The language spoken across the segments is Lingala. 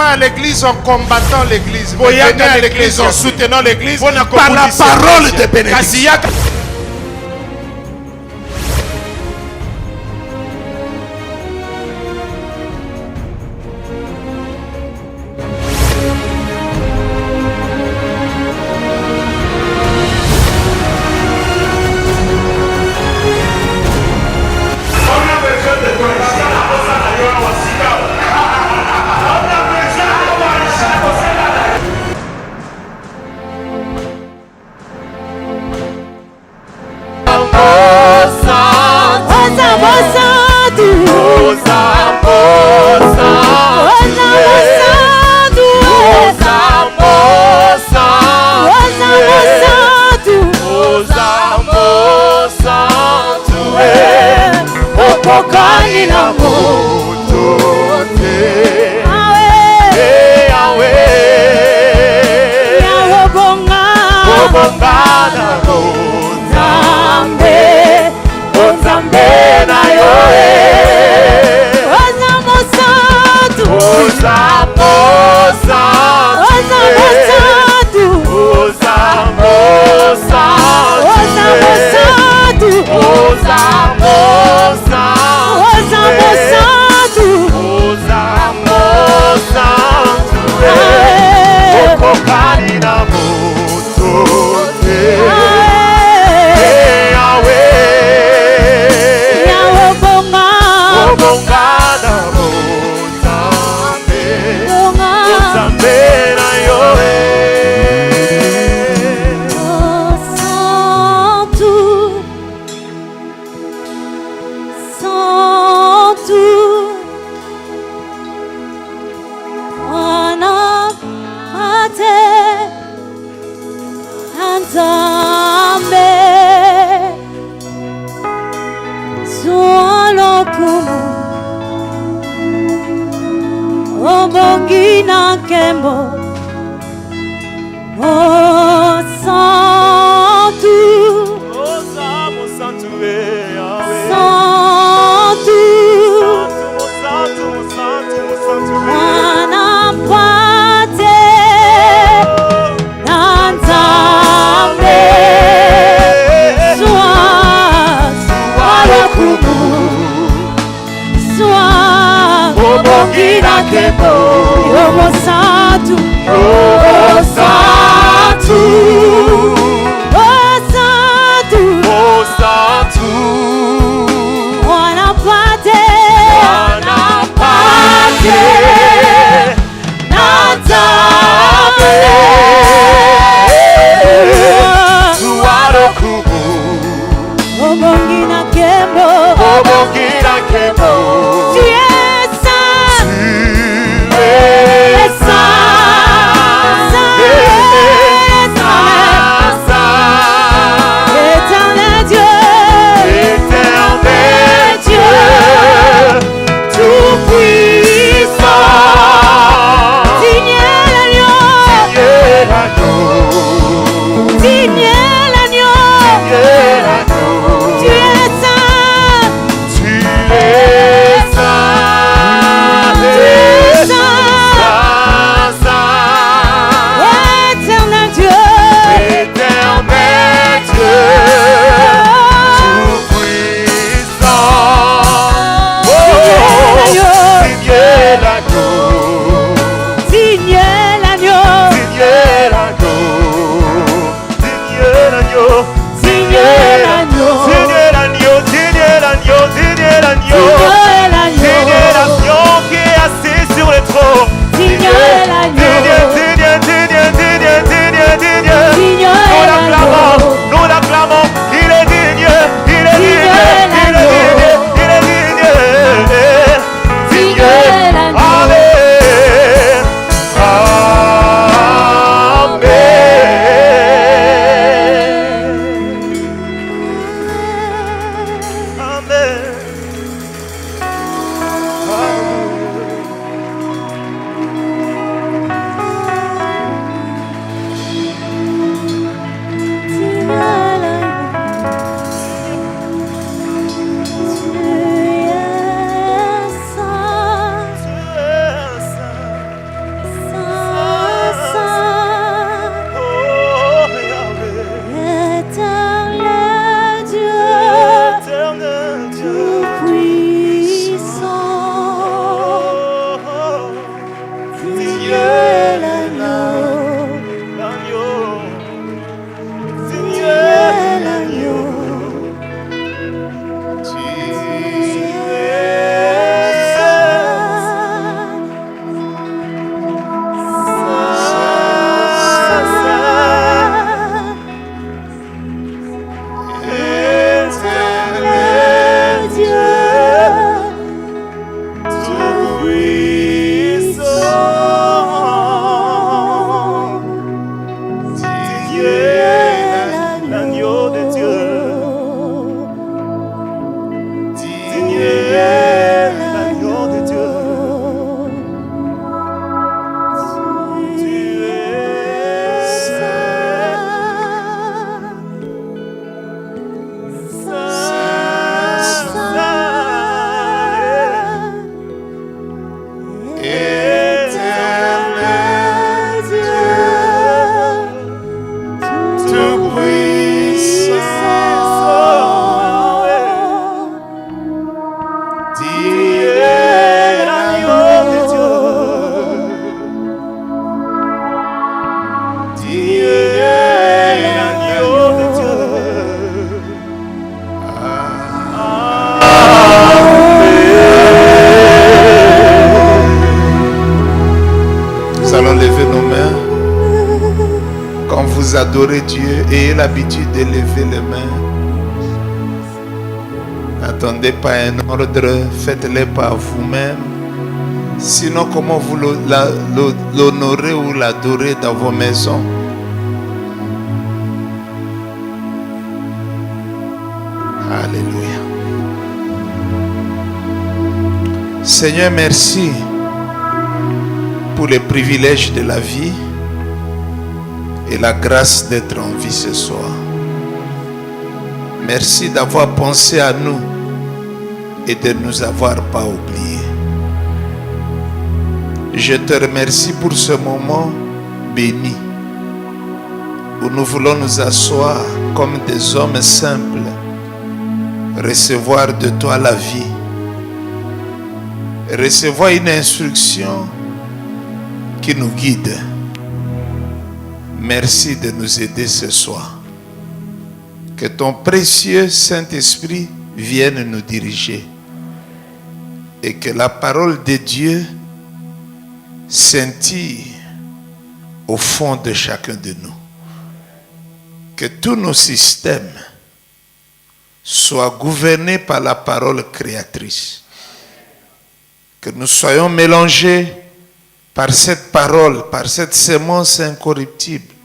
à l'église en combattant l'église. Venez à l'église en soutenant l'église par la parole de bénédiction. Yo mo santu Quand vous adorez Dieu, ayez l'habitude de lever les mains. N'attendez pas un ordre, faites-le par vous-même. Sinon, comment vous l'honorez ou l'adorez dans vos maisons? Alléluia. Seigneur, merci pour les privilèges de la vie et la grâce d'être en vie ce soir. Merci d'avoir pensé à nous et de ne nous avoir pas oubliés. Je te remercie pour ce moment béni où nous voulons nous asseoir comme des hommes simples, recevoir de toi la vie, recevoir une instruction qui nous guide. Merci de nous aider ce soir. Que ton précieux Saint-Esprit vienne nous diriger et que la parole de Dieu scintille au fond de chacun de nous. Que tous nos systèmes soient gouvernés par la parole créatrice. Que nous soyons mélangés par cette parole, par cette sémence incorruptible,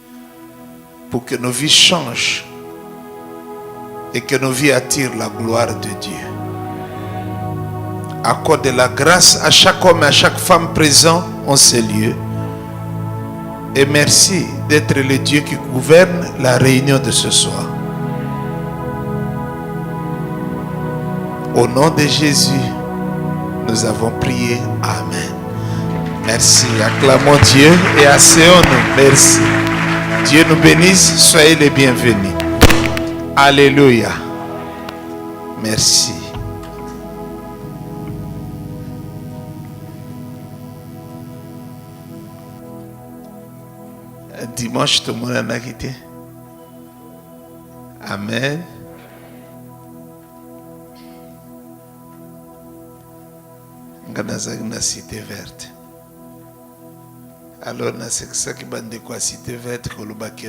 pour que nos vies changent et que nos vies attirent la gloire de Dieu. Accorde la grâce à chaque homme et à chaque femme présent en ces lieux. Et merci d'être le Dieu qui gouverne la réunion de ce soir. Au nom de Jésus, nous avons prié. Amen. Merci. Acclamons Dieu et asseyons-nous. Merci. Dieu nous bénisse. Soyez les bienvenus. Alléluia. Merci. Dimanche, tout le monde a quitté. Amen. Dans cité verte. Alors, c'est ça qui bande quoi cité verte que le bac.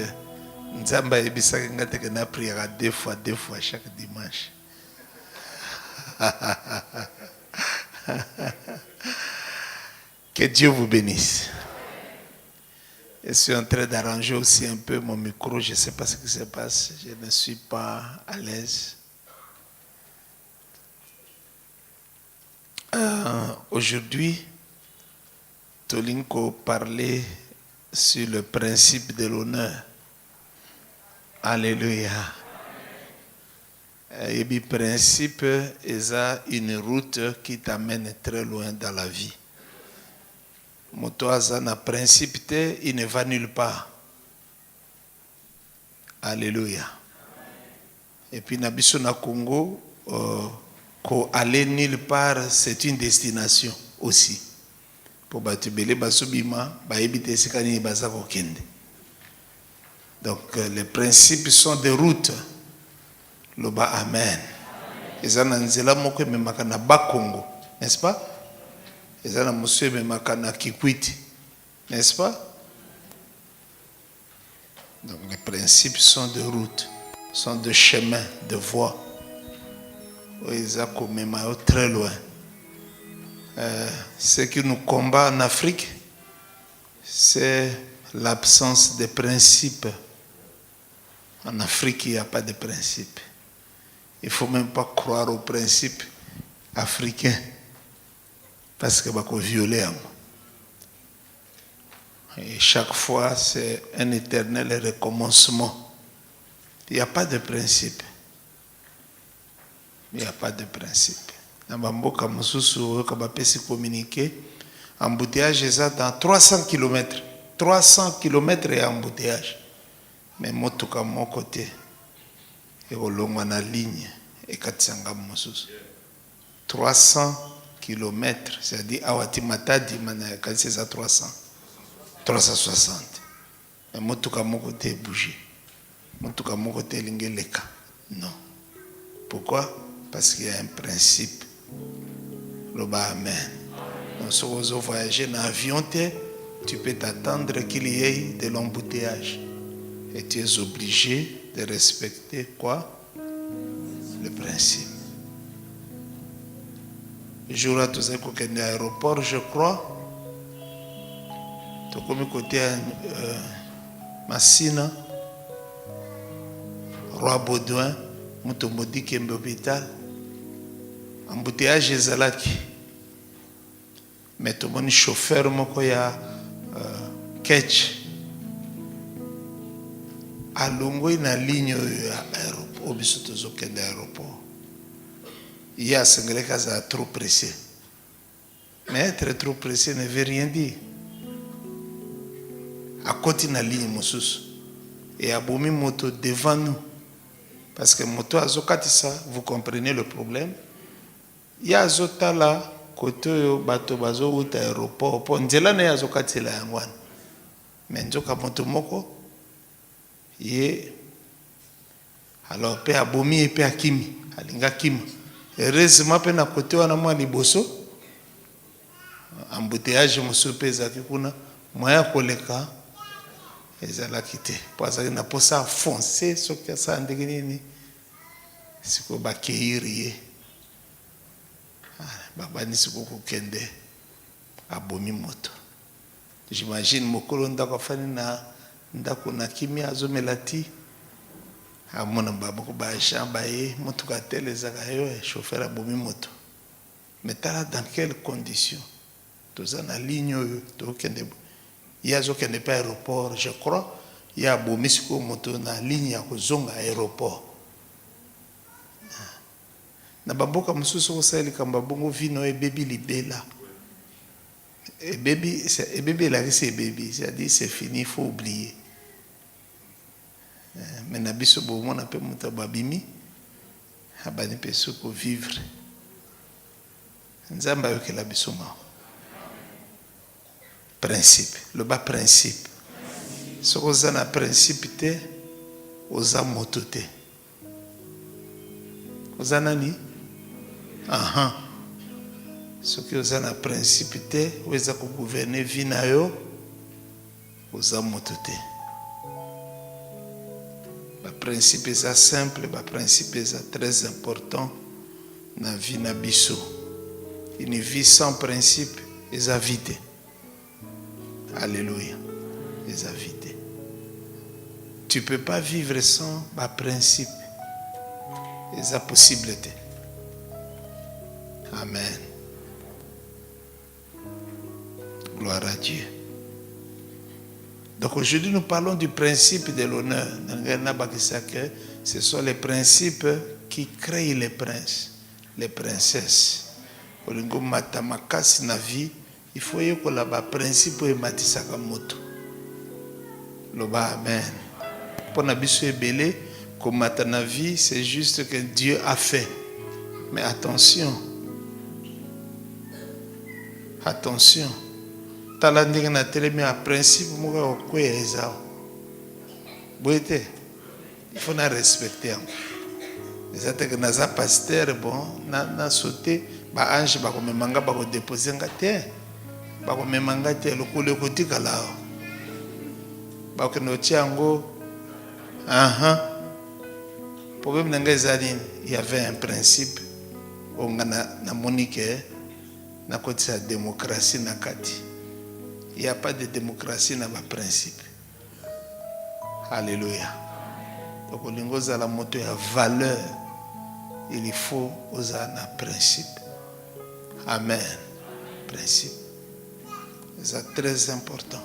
Nzamba ebisa ngate que na prière deux fois chaque dimanche. Que Dieu vous bénisse. Je suis en train d'arranger aussi un peu mon micro. Je ne sais pas ce qui se passe. Je ne suis pas à l'aise. Aujourd'hui, Tolinko parlait sur le principe de l'honneur. Alléluia. Et le principe est une route qui t'amène très loin dans la vie. Motoaza na principe, il ne va nulle part. Alléluia. Et puis, nabiso na Congo, aller nulle part, c'est une destination aussi. Pour batubele basubima, baebite sikani bazako kende. Donc, les principes sont des routes. Loba amen. Ezana nzela moko memaka na Bakongo, n'est-ce pas? Ezana monsieur memaka na Kikwiti, n'est-ce pas? Donc, les principes sont de routes, sont de chemins, de voies. Ezako memao très loin. Ce qui nous combat en Afrique, c'est l'absence de principes. En Afrique, il n'y a pas de principe. Il ne faut même pas croire aux principes africains. Parce que va violer. Et chaque fois, c'est un éternel recommencement. Il n'y a pas de principe. Il n'y a pas de principe. Dans Bamboka Moussousou, quand on communiquer, embouteillage est dans 300 km. 300 km et embouteillage. Mais moi, tout à mon côté, et au long de la ligne, et 400 Moussousou. 300 km, c'est-à-dire, Awati Matadi, quand c'est à 300. 360. Mais moi, tout à mon côté, bougé. Moi, tout à mon côté, l'ingeleka. Non. Pourquoi? Parce qu'il y a un principe. Le bas, amen. Donc, si vous voyagez dans l'avion, tu peux t'attendre qu'il y ait de l'embouteillage. Et tu es obligé de respecter quoi? Le principe. Le jour où tu es à l'aéroport, je crois, tu es comme côté Massina, Roi Baudouin, Moutomodi Kembe hôpital, embouteillage ezalaki. Mais tout le monde chauffeur, moko ya catch. Alongo na ligne ya aéroport, biso tozokende aéroport. Il y a ce trop pressé. Mais être trop pressé ne veut rien dire. À côté de la ligne, et à Bomi moto devant nous. Parce que moto a ça, vous comprenez le problème. Il y a zota là, côté bateau bazo ou aéroport, pour nzela ne azokati la yangwan. Mais nzoka moto moko, yé. Alors, pe a Bomi et pe a Kimi, alinga Kimi. Heureusement, pe na côté wana mwa liboso, embouteillage mosu pe zaki kuna, moya koleka. Ezalaki te parce que na posa foncer soki asa ndenge nini siko bakeiri babani siko kokende abomi moto. J'imagine mokolo ndako afani na ndako na kimia azomela ti amona baboko ba chamba ye motuka tele ezaka yo chauffeur abomi moto. Mais tala dans quelles conditions toza na ligne oyo tokende. Il y a qui n'est pas aéroport, je crois. Il y a Bomisiko moto na ligne à Zonga aéroport. Na baboka mususu osali kamba bongo vino e baby libela. Et baby là c'est baby, c'est-à-dire c'est fini, il faut oublier. Mais na biso bomo na pe muta babimi abani pe soko vivre. Nzamba yo ke la biso ma. Principe, le bas principe. Ce que vous avez un principe, vous avez moto. Vous avez nani? Aha. Ce que vous avez un principe, vous avez gouverner vinayo, vous avez moto. Le principe est simple, le principe est très important dans la vie na biso. Une vie sans principe est vide. Alléluia. Les invités. Tu ne peux pas vivre sans ma principe. Les possibilités. Amen. Gloire à Dieu. Donc aujourd'hui nous parlons du principe de l'honneur. Ce sont les principes qui créent les princes, les princesses. Il faut que le principe est matisaka moto. Loba amen. Pour nabiso ebele, comme matana vie, c'est juste que Dieu a fait. Mais attention. Attention. Talandinga na telemi a principe moka okwe ezao. Boete. Il faut na respecter. Les attaques naza pasteur bon, na sauté, ba ange ba ko memanga ba ko déposer ngate. Bako memanga te lokole kotika lao bako no tiango problème nanga ezali il y avait un principe on na monique na côté de la démocratie na kati il y a pas de démocratie na ba principe. Alléluia. Donc lingo za la moto ya valeur il faut osa na principe. Amen. Principe. C'est très important.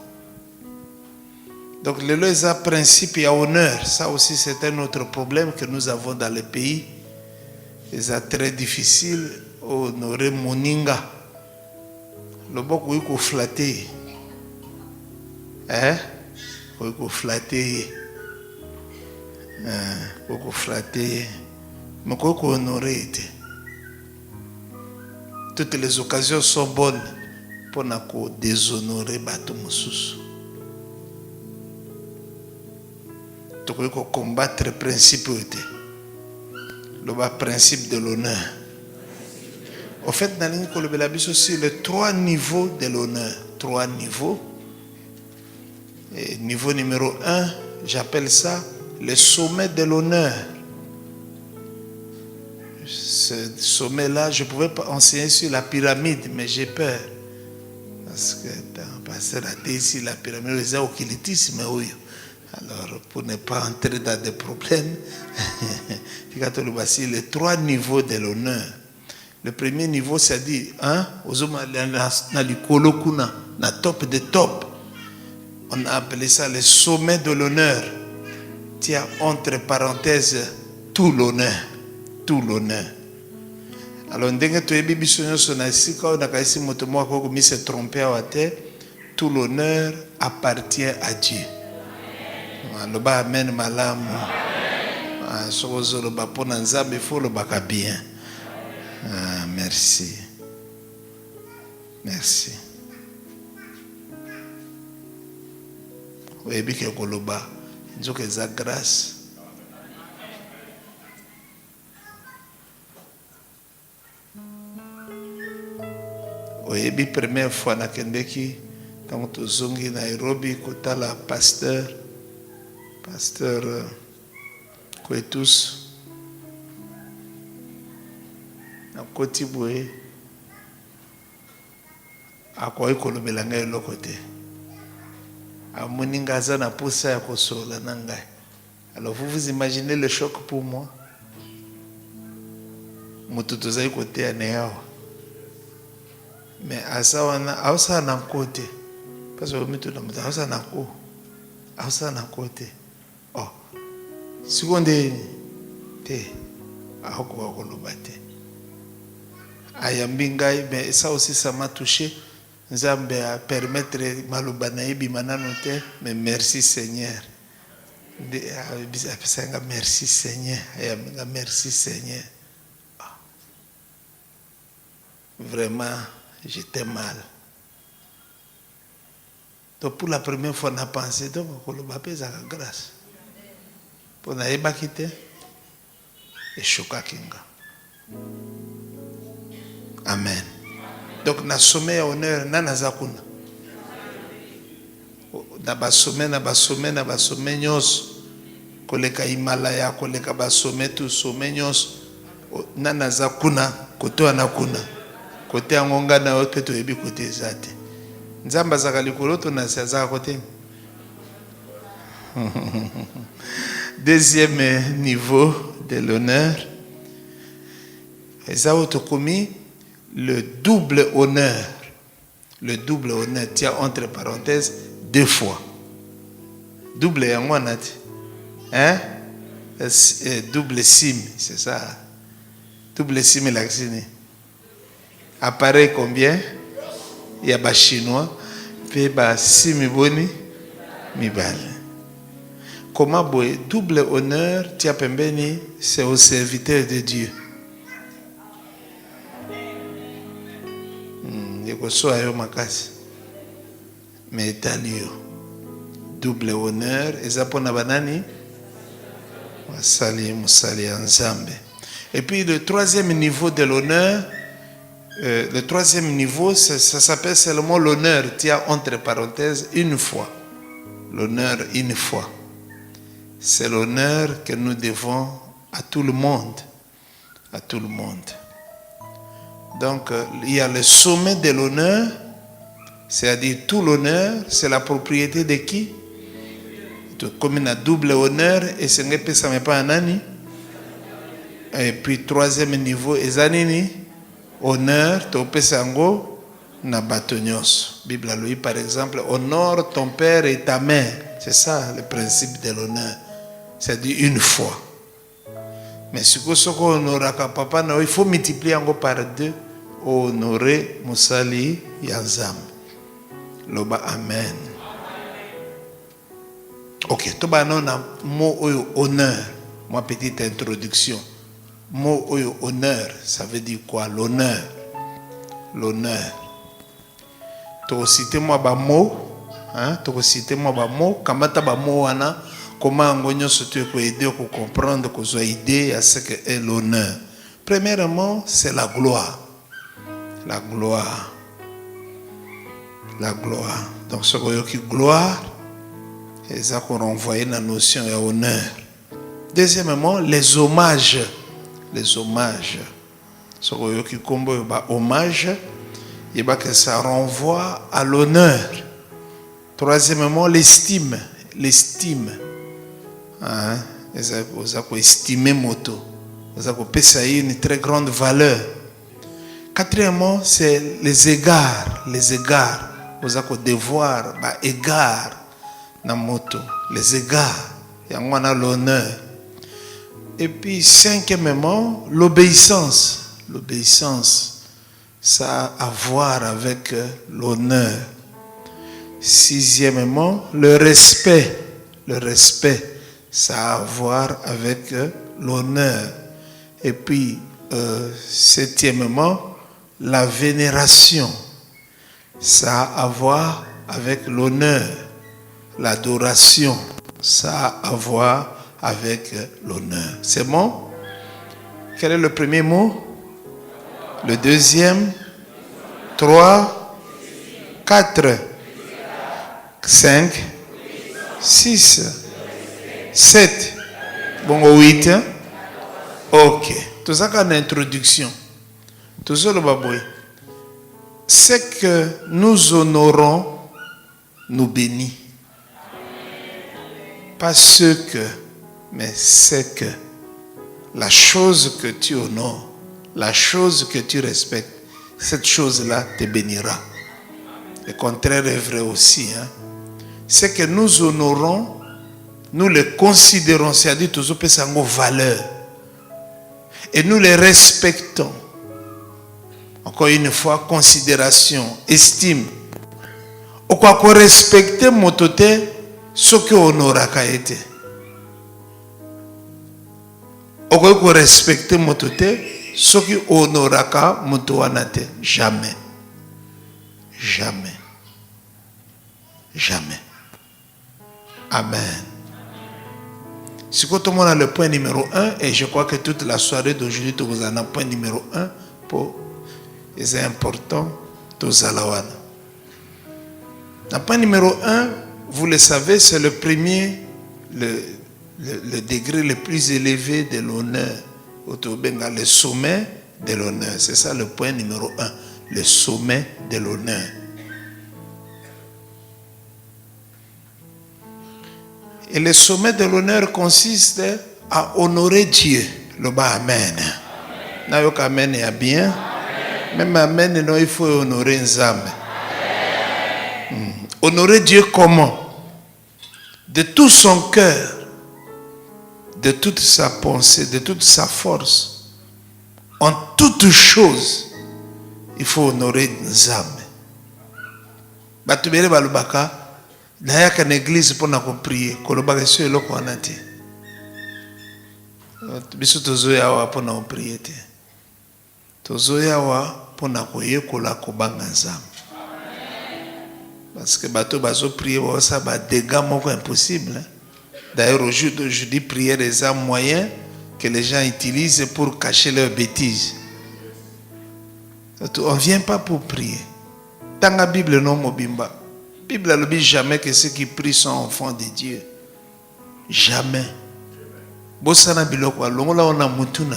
Donc, le principe et honneur, ça aussi c'est un autre problème que nous avons dans le pays. C'est très difficile honorer moninga. Le bok oui qu'on flatter. Hein? Oui qu'on flatter. Oui qu'on flatter. Mais qu'on honorer. Toutes les occasions sont bonnes. Pour ne pas déshonorer bateau mosusu. Tu peux combattre le principe le principe de l'honneur. En fait, dans l'Église aussi les 3 niveaux de l'honneur. 3 niveaux. Et niveau numéro 1, j'appelle ça le sommet de l'honneur. Ce sommet-là, je ne pouvais pas enseigner sur la pyramide, mais j'ai peur. Parce que pasteur a dit ici la pyramide, les occultisme, oui. Alors, pour ne pas entrer dans des problèmes, voici les 3 niveaux de l'honneur. Le premier niveau, c'est-à-dire, na top de top. On a appelé ça le sommet de l'honneur. Tiens, entre parenthèses, tout l'honneur. Tout l'honneur. Alors, ndenge tu ebi bisonyo sonasika, on a kaisi motomo akoko mi se tromper à terre. Tout l'honneur appartient à Dieu. Le bas amen malamu. Sozo le bas pour nanzabe, il faut le bas bien. Merci. Merci. Oui, bien que le bas, nous avons la grâce. Oui, bien première fois na kendeki, quand tu zongi Nairobi, kota la pasteur Kwetus. Na koti boye akoyi kolobela ngai eloko te amoni ngaza na posa ya kosola na ngai. Alors vous imaginez le choc pour moi. Moto tozali koteya na yawa mais asa wana aosala na kote parce que mito na moto aosala na kote oh seconde te akokoka koloba te ayambi ngai, mais ça aussi ça m'a touché. Nzambe a permettre maloba na yebima nano te, mais merci Seigneur. Merci Seigneur. Merci Seigneur. Vraiment, j'étais mal. Donc pour la première fois, on a pensé, donc on a pensé à la grâce. Pour n'a pas quitté, et choqué kinga. Amen. Donc na sommet honneur nana zakuna. Na ba sommet nyos. Koleka Himalaya, koleka ba sommet tout sommet nyos. Nana zakuna koto anakuna. Kote angonga na oke to ebi kote zate. Nzamba zakali koloto na zaka kote. Deuxième niveau de l'honneur. Eza otokomi le double honneur. Le double honneur tient entre parenthèses 2 fois. Double et en hein? Double sim, c'est ça. Double sim et l'accine. Appareil combien? Il y a des chinois. Puis sim boni mibale. Comment boy double honneur tia pembeni c'est au serviteur de Dieu. Mais talio double honneur ezapona banani musali nzambe. Et puis le troisième niveau de l'honneur, le troisième niveau ça s'appelle seulement l'honneur tient entre parenthèses une fois. L'honneur une fois. C'est l'honneur que nous devons à tout le monde. À tout le monde. Donc, il y a le sommet de l'honneur, c'est-à-dire tout l'honneur, c'est la propriété de qui? Comme il a double honneur, et ce n'est pas un ani. Et puis, troisième niveau, ezanini, honneur, tope sango, na batonyos. Bible lui, par exemple, honore ton père et ta mère. C'est ça le principe de l'honneur. C'est-à-dire une fois. Mais si vous honorez papa, il faut multiplier encore par 2. Honorer Musali Yazam. Loba Amen. Ok, tout le monde a mot honneur. Moi, petite introduction. Mot honneur, ça veut dire quoi? L'honneur. L'honneur. Tu citer moi ba mot, hein? Tu citer moi ba mot. Kamata ba mot wana. Comment on se peut aider pour comprendre qu'on soit aidé à ce qu'est l'honneur. Premièrement, c'est la gloire. La gloire. La gloire. Donc, ce qui gloire, Et ça qu'on renvoie la notion et honneur. Deuxièmement, les hommages. Les hommages. Ce qui combo hommage, et que ça renvoie à l'honneur. Troisièmement, l'estime. L'estime. Hein? Vous avez estimé moto. Vous avez une très grande valeur. Quatrièmement, c'est les égards. Les égards. Vous avez devoir, égard dans moto. Les égards. Et on a l'honneur. Et puis, cinquièmement, l'obéissance. L'obéissance, ça a à voir avec l'honneur. Sixièmement, le respect. Le respect, ça a à voir avec l'honneur. Et puis, septièmement, la vénération. Ça a à voir avec l'honneur. L'adoration, ça a à voir avec l'honneur. C'est bon? Quel est le premier mot? Le deuxième? 3, 4, 5, 6, 7. Bon, 8. Ok. Tout ça qu'en introduction. Tout ça le baboué. C'est que nous honorons nous bénis. Pas ce que, mais c'est que. La chose que tu honores, la chose que tu respectes, cette chose-là te bénira. Le contraire est vrai aussi. Hein? C'est que nous honorons, nous les considérons, c'est-à-dire tous nos valeurs. Et nous les respectons. Encore une fois, considération, estime. Au quoi qu'on respecte mon toté, ce que honora qu'a été. Au quoi qu'on respecte mon toté, ce qui honora qu'a montoanate. Jamais. Jamais. Jamais. Amen. Si tout le monde a le point numéro 1, et je crois que toute la soirée d'aujourd'hui, vous en avez un point numéro 1 pour. Et c'est important, tous à la wana. Le point numéro 1, vous le savez, c'est le premier, le degré le plus élevé de l'honneur. Le sommet de l'honneur. C'est ça le point numéro 1. Le sommet de l'honneur. Et le sommet de l'honneur consiste à honorer Dieu. Le bas Amen. Nayoka Amen est bien. Même Amen, non, il faut honorer Nzambe. Honorer Dieu comment? De tout son cœur, de toute sa pensée, de toute sa force. En toute chose, il faut honorer Nzambe. Batubele balubaka, nayaka na église pour na prier, kolobaka so eloko wana te. Biso tozoya wa pour na prier te. Tozoya wa pour na koyekola kobanga Nzambe. Parce que bateau bazo prier ça ba dégâts moko impossible. D'ailleurs aujourd'hui prier des armes moyens que les gens utilisent pour cacher leurs bêtises. On ne vient pas pour prier. Dans la Bible non mobimba. La Bible ne dit jamais que ceux qui prient sont enfants de Dieu. Jamais. Bosana biloko longola ona mutuna.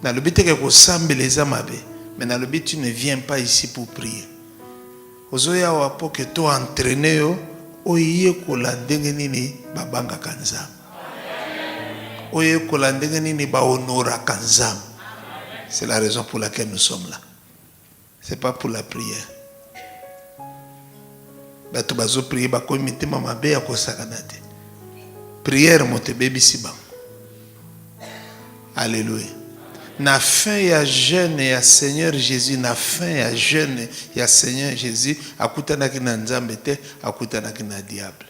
Dans le but que ko sambe les amabe, mais dans le but tu ne viens pas ici pour prier. Ozoya wa pour que toi entraîner yo oye kola ndenge nini babanga kanzam. Oye kola ndenge nini ba honora kanzam. C'est la raison pour laquelle nous sommes là. C'est pas pour la prière. Bato bazo prier ba ko mitema mabe ya ko sakanate. Prière mote bebi siba. Alléluia. Na fin ya jeune ya Seigneur Jésus, na fin ya jeune ya Seigneur Jésus, akutana ki na nzambe te, akutana ki na diable.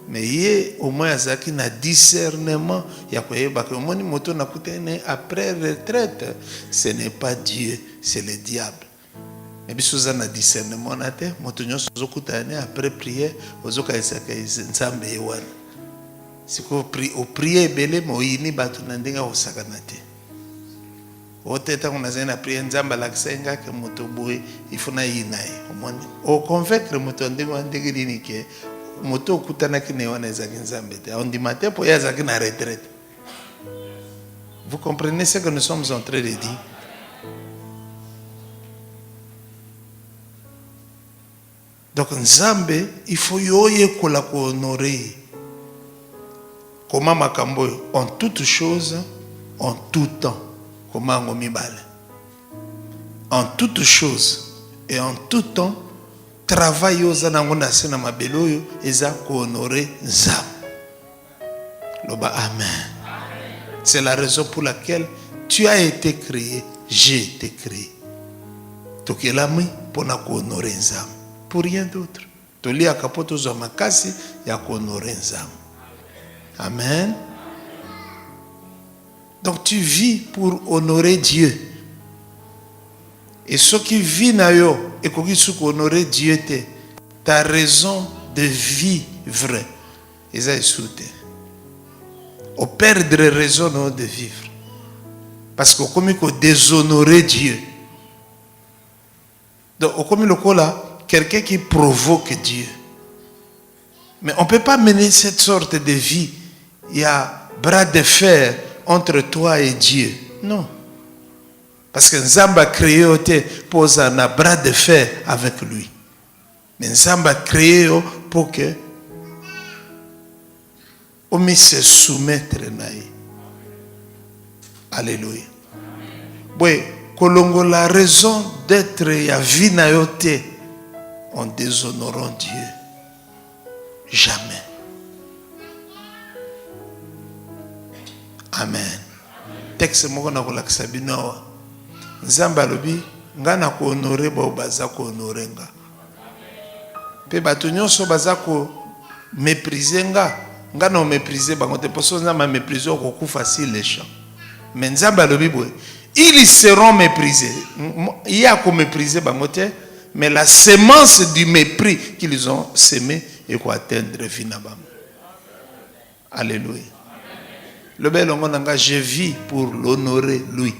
Mais yé au moins azaki na discernement ya koyeba que moni moto na kutene après retraite, ce n'est pas Dieu, c'est le diable. Mais bisoza na discernement na te, moto nyonso zokutane après prière, ozoka isaka nzambe yewana. Si ko prier belé moyini batu na ndenga osakana te. Oteta kunazena prier nzamba laksenga ke moto boye ifuna yinaye omoni o convaincre moto ndenge ndenge dinike moto okutanaki ne wana ezaki nzambe te ondima te po ye azalaki na retraite. Vous comprenez ce que nous sommes en train de dire? Donc nzambe il faut yoye kola ko honorer. Comment makambo en toute chose, en tout temps. Comment ngomi bale. En toute chose et en tout temps, travail aux anangonasi na mabelo yo eza ko honorer nzambe. Loba amen. C'est la raison pour laquelle tu as été créé, j'ai été créé. Tokelami pona ko honorer nzambe. Pour rien d'autre. Toli akapoto zo makasi ya ko honorer nzambe. Amen. Donc tu vis pour honorer Dieu. Et ce qui vit na yo et qui sou honorer Dieu te, ta raison de vivre eza esute. Au perdre raison de vivre. Parce que comme il déshonorer Dieu. Donc comme le là, quelqu'un qui provoque Dieu. Mais on ne peut pas mener cette sorte de vie. Il y a bras de fer entre toi et Dieu. Non. Parce que Nzamba a créé pour un bras de fer avec lui. Mais Nzamba a créé pour que on se soumettre naï. Alléluia. Oui, kolongo la raison d'être ya vie na yote en déshonorant Dieu. Jamais. Amen. Texte moko na kolakisa bino. Nzamba lobi nga na ko honorer ba baza ko honorer nga. Pe bato nyonso baza ko mépriser nga na mépriser bango te poso nzamba mépriser ko ku facile les champs. Mais Nzamba lobi boy, ils seront méprisés. Il y a ko mépriser bango te, mais la semence du mépris qu'ils ont semé et quoi atteindre finalement. Alléluia. Le bel homme, je vis pour l'honorer lui.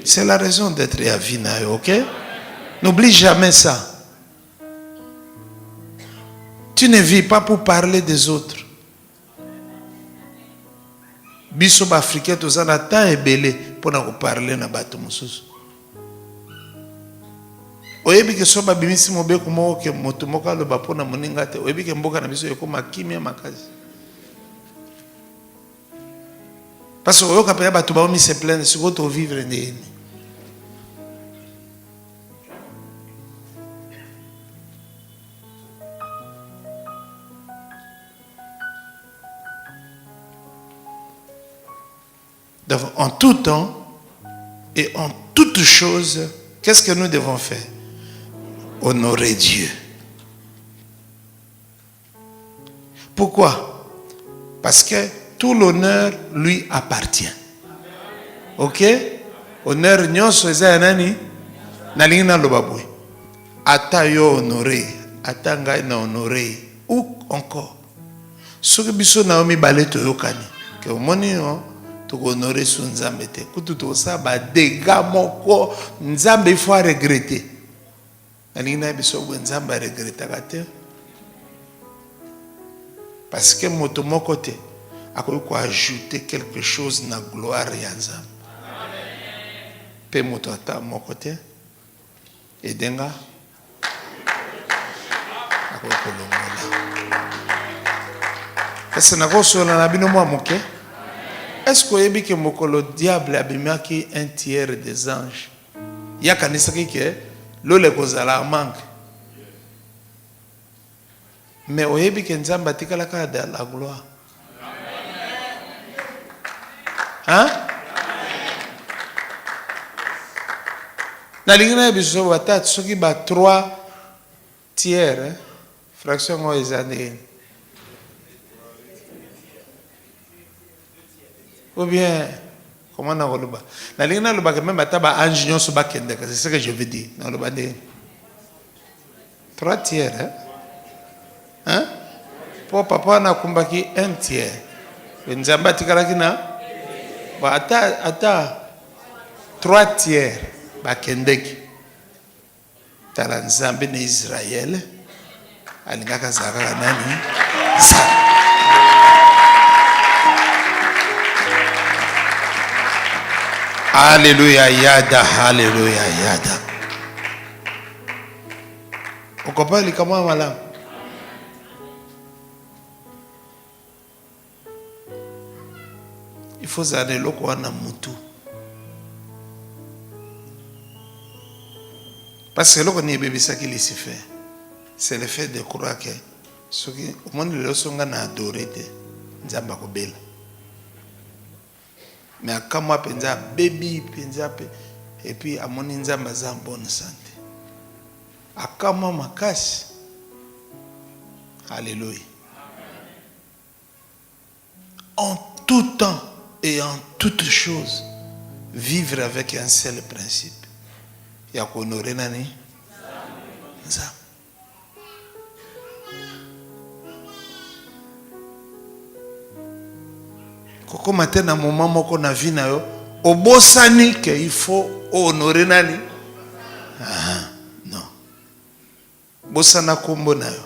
C'est la raison d'être à Vinaï, ok? N'oublie jamais ça. Tu ne vis pas pour parler des autres. Biso africain tous en temps et belé pour nous parler na bato mususu. Oyebi ke soba bimisi mobeko mo ke moto moka lo bapona moninga te. Oyebi ke mboka na biso ekoma kimia makazi. Parce que oyoka pe bato ba mi se plaindre sur auto vivre ndeni. Donc, en tout temps et en toute chose, qu'est-ce que nous devons faire? Honorer Dieu. Pourquoi? Parce que tout l'honneur lui appartient. Ok? Honneur nyonso eza nani? Nalingi na lobabwe. Ata yo honoré, ata ngai na honoré, ou encore. Ce que biso Naomi baleto yokani, que omoni honorer son Nzambe te. Kutu to sa ba dega moko Nzambe il faut regretter. Alina biso Nzambe regretta kate. Parce que moto moko te akoki ko ajouter quelque chose na gloire ya Nzambe. Pe moto ata moko te edenga akoki ko longola. Parce na ko sola na bino mwa moke. Est-ce que le diable a bien un tiers des anges? Il y a qui que l'ole kozala manque. Mais au début que Nzamba tikala ka de la gloire. Hein? Na lingina biso batat soki ba 3 tiers fraction o ezane. Ou bien, comment on a le bas? La ligne le bas, même bataba ange sur bakende, c'est ce que je veux dire. Dans le bas de 3 tiers, hein? Pour papa na kumbaki 1 tiers. Nzamba tikalaki na ba ata 3 tiers bakendeki. Tala Nzambe na Israël, alingaka zaka nani za. Alléluia yada, alléluia yada. Ukopali kama malamu. Il faut zane loko wana mutu. Parce que loko ni bébé ça qui laisse faire. C'est le fait de croire que ce qui au monde le songa na adorer de nzamba ko bela. Mais kama penza baby penza pe et puis amoni nzamba za bonne santé. Akama makasi. Alléluia. En tout temps et en toutes choses, vivre avec un seul principe. Il y a qu'on aurait nani? Ça. Koko matin na moment moko na vie na yo, obosani que il faut honorer nani? Ah, non. Bosana kombo na yo.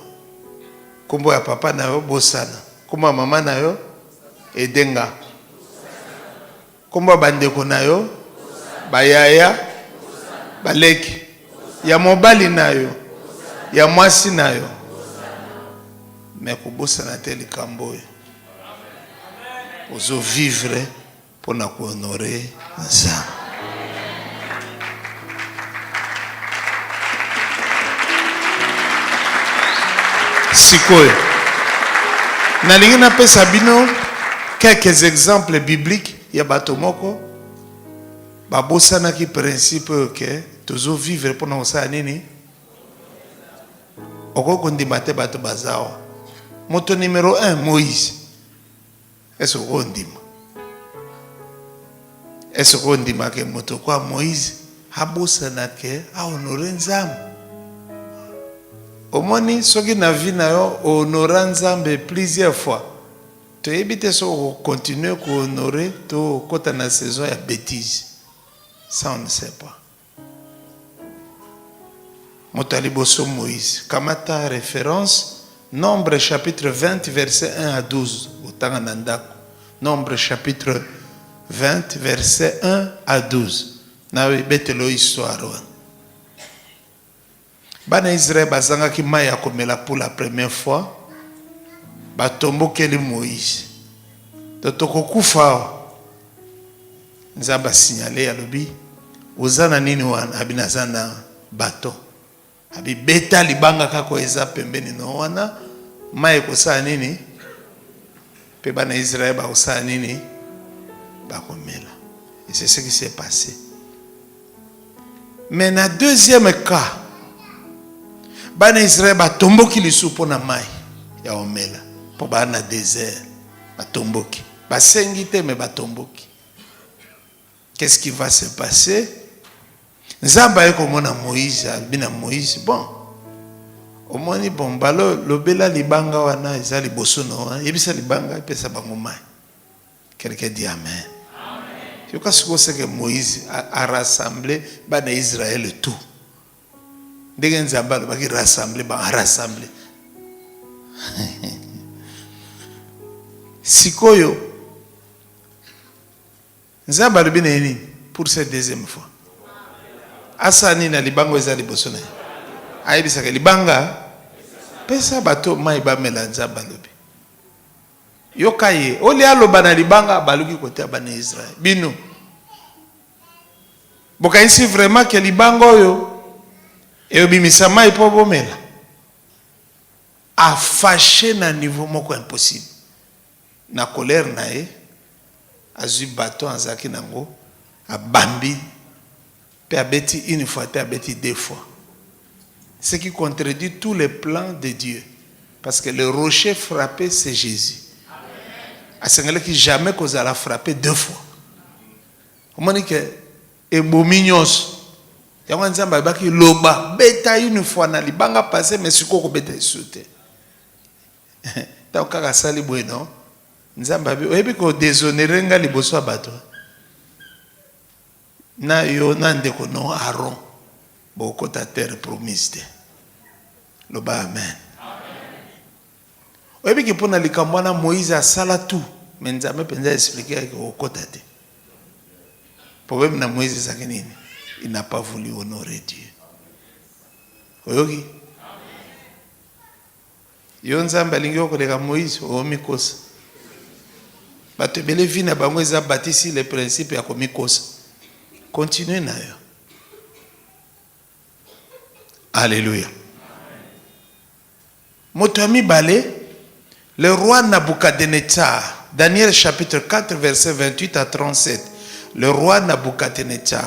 Kombo ya papa na yo bosana. Kombo ya mama na yo edenga. Kombo ya bandeko na yo bayaya baleki. Ya mobali na yo ya mwasi na yo. Mais kobosana te likambo yo. Ozo vivre pour na honorer ça. Sikoyo. Nalingi na pesa bino quelques exemples bibliques ya bato moko babosana ki principe que tozo vivre pour na osala nini? Okoko ndima te bato bazawa. Moto numéro 1 Moïse. Est-ce qu'on dit? Est-ce qu'on dit que moto quoi Moïse a bossé na ke a honoré Nzambe? Omoni soki na vie na yo honorer Nzambe plusieurs fois. Tu évite so continuer ko honorer to kota na saison ya bêtise. Ça on ne sait pas. Moto aliboso Moïse. Kamata référence Nombre chapitre 20 verset 1 à 12. Nombre chapitre 20 verset 1 à 12. Nawe betelo histoire. Bana Israël bazanga ki maya komela pour la première fois. Batombo keli Moïse. Totoko kufa. Nzamba signalé alobi. Uzana nini wana abinazana bato. Abi beta libanga kako eza pembeni no wana mai kosa nini pe bana Israël ba kosa nini ba komela. Et c'est ce qui s'est passé. Mais na deuxième cas bana Israël ba tomboki lisupo na mai ya omela po bana désert ba tomboki ba sengite mais ba tomboki. Qu'est-ce qui va se passer? Nzamba yeko mona Moïse albina Moïse bon omoni bon balo lobela libanga wana eza liboso no yebisa libanga pesa bango mai. Quelqu'un dit amen. Amen. Yoka siko seke Moïse a rassemblé bana Israël tout. Ndenge Nzamba baki rassembler ba rassembler. Sikoyo Nzamba lobina nini pour cette deuxième fois? Asani na libango eza liboso na ayebisa ke libanga pesa bato mai ba mela Nzamba lobi yokaye oli aloba na libanga baluki kote bana Israël bino boka ici vraiment que libango yo ebimisa mai po bomela a fâché na niveau moko impossible na colère na ye azui bato anzaki nango a bambi. Père Betty une fois, Père Betty deux fois. Ce qui contredit tous les plans de Dieu. Parce que le rocher frappé, c'est Jésus. À ce moment-là, qui jamais qu'on a frappé deux fois. On m'a dit que Ebomignos, il y a un Nzamba qui loba, bêta une fois, na libanga passé, mais c'est quoi bêta sauté. T'as encore à sali bueno. Nzamba, et puis qu'on déshonorer nga liboso abato. Na yo nandeko no Aaron boko ta terre promise. Loba amen. oyebi ke pona likambo wana Moïse asala tout mais nzambe penza expliquer que okota te. Problème na Moïse c'est nini? Il n'a pas voulu honorer Dieu. Oyoki? Yo nzambe alingi okoleka Moïse omikosa. Bato bele vi na bango eza bâti les principes ya komikosa. Continuez na yo. Alléluia. Motoami balé, le roi Nabucodonosor, Daniel chapitre 4 verset 28 à 37. Le roi Nabucodonosor,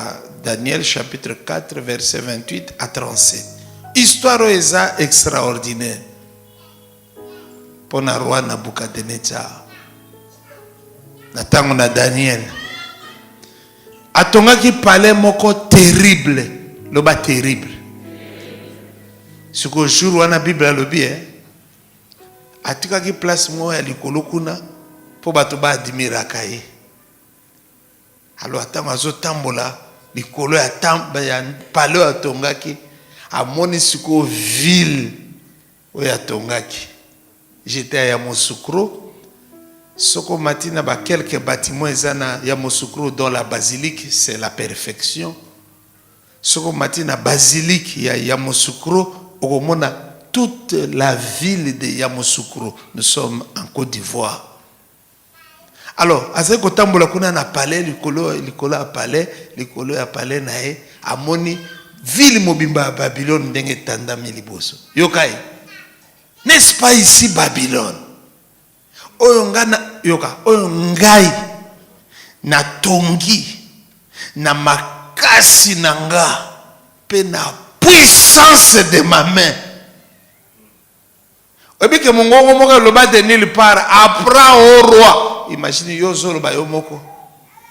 Daniel chapitre 4 verset 28 à 37. Histoire extraordinaire. Pour le roi Nabucodonosor. Natango na Daniel. Atongaki palais moko terrible. Loba terrible. Ce que jour wana Bible a lobi atikaki place mo ya likolo kuna po bato ba adimiraka ye. Alors atango azotambola likolo ya palais atongaki amoni siko ville oya tongaki. J'étais à Yamoussoukro. Soko matina ba quelques bâtiments ezana Yamoussoukro dans la basilique, c'est la perfection. Soko matina basilique ya Yamoussoukro, okomona toute la ville de Yamoussoukro. Nous sommes en Côte d'Ivoire. Alors, azeko tambola kuna na palais likolo a palais nae amoni ville mobimba ya Babylone ndenge tandami liboso. Yokai. N'est-ce pas ici Babylone? Oyo ngai na tongi na makasi nanga pe na puissance de ma main. Obi ke mongongo moko loba de nulle part apprend au roi. Imagine yo zo loba yo moko.